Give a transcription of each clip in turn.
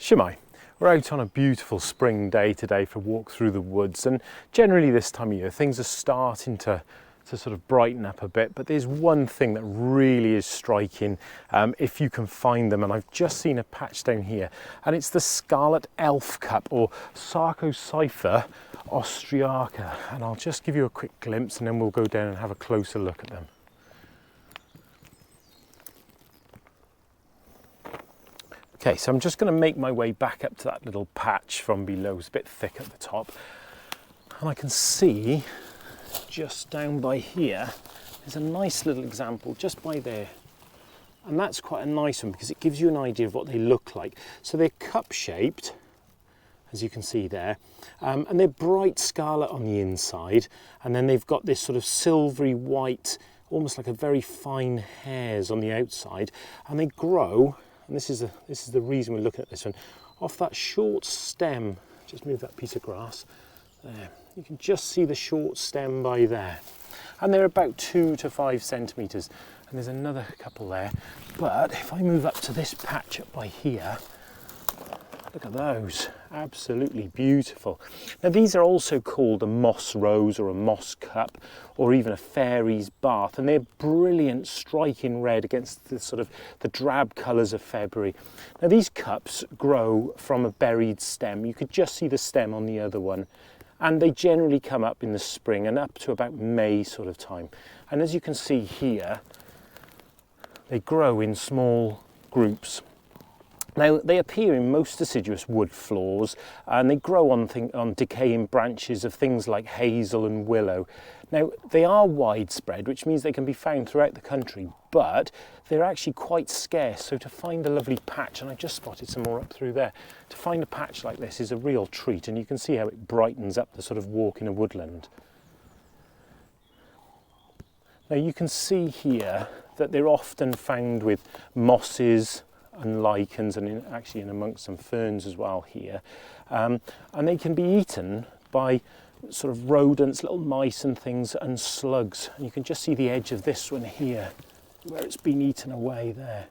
Shemai, we're out on a beautiful spring day today for a walk through the woods, and generally this time of year things are starting to sort of brighten up a bit, but there's one thing that really is striking if you can find them, and I've just seen a patch down here, and it's the Scarlet Elf Cup, or Sarcoscypha austriaca, and I'll just give you a quick glimpse and then we'll go down and have a closer look at them. Okay, so I'm just going to make my way back up to that little patch from below. It's a bit thick at the top, and I can see just down by here there's a nice little example just by there, and that's quite a nice one because it gives you an idea of what they look like. So they're cup shaped, as you can see there, and they're bright scarlet on the inside, and then they've got this sort of silvery white, almost like a very fine hairs on the outside, and they grow, and this is the reason we're looking at this one, off that short stem. Just move that piece of grass there. You can just see the short stem by there, and they're about 2 to 5 centimeters, and there's another couple there. But if I move up to this patch up by here, look at those, absolutely beautiful. Now these are also called a moss rose or a moss cup, or even a fairy's bath, and they're brilliant, striking red against the sort of the drab colours of February. Now these cups grow from a buried stem. You could just see the stem on the other one, and they generally come up in the spring and up to about May sort of time. And as you can see here, they grow in small groups. Now, they appear in most deciduous wood floors, and they grow on decaying branches of things like hazel and willow. Now, they are widespread, which means they can be found throughout the country, but they're actually quite scarce. So to find a lovely patch, and I just spotted some more up through there, to find a patch like this is a real treat, and you can see how it brightens up the sort of walk in a woodland. Now, you can see here that they're often found with mosses and lichens, and actually in amongst some ferns as well here, and they can be eaten by sort of rodents, little mice and things, and slugs. And you can just see the edge of this one here where it's been eaten away there.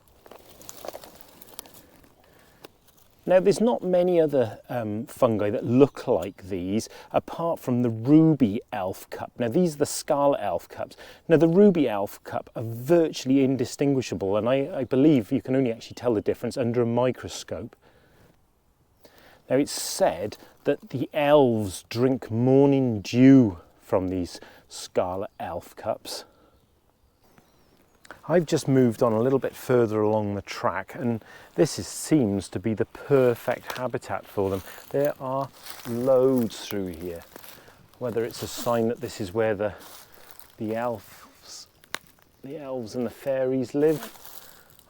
Now there's not many other fungi that look like these apart from the Ruby Elf Cup. Now these are the Scarlet Elf Cups. Now the Ruby Elf Cup are virtually indistinguishable, and I believe you can only actually tell the difference under a microscope. Now it's said that the elves drink morning dew from these Scarlet Elf Cups. I've just moved on a little bit further along the track, and seems to be the perfect habitat for them. There are loads through here. Whether it's a sign that this is where the elves and the fairies live,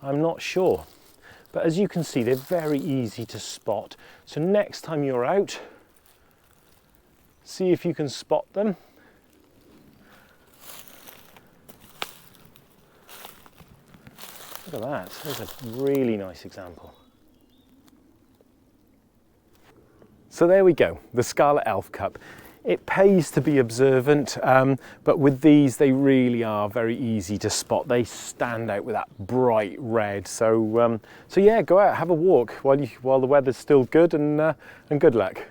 I'm not sure. But as you can see, they're very easy to spot. So next time you're out, see if you can spot them. Look at that, there's a really nice example. So there we go, the Scarlet Elf Cup. It pays to be observant, but with these they really are very easy to spot. They stand out with that bright red. So yeah, go out, have a walk while the weather's still good, and good luck.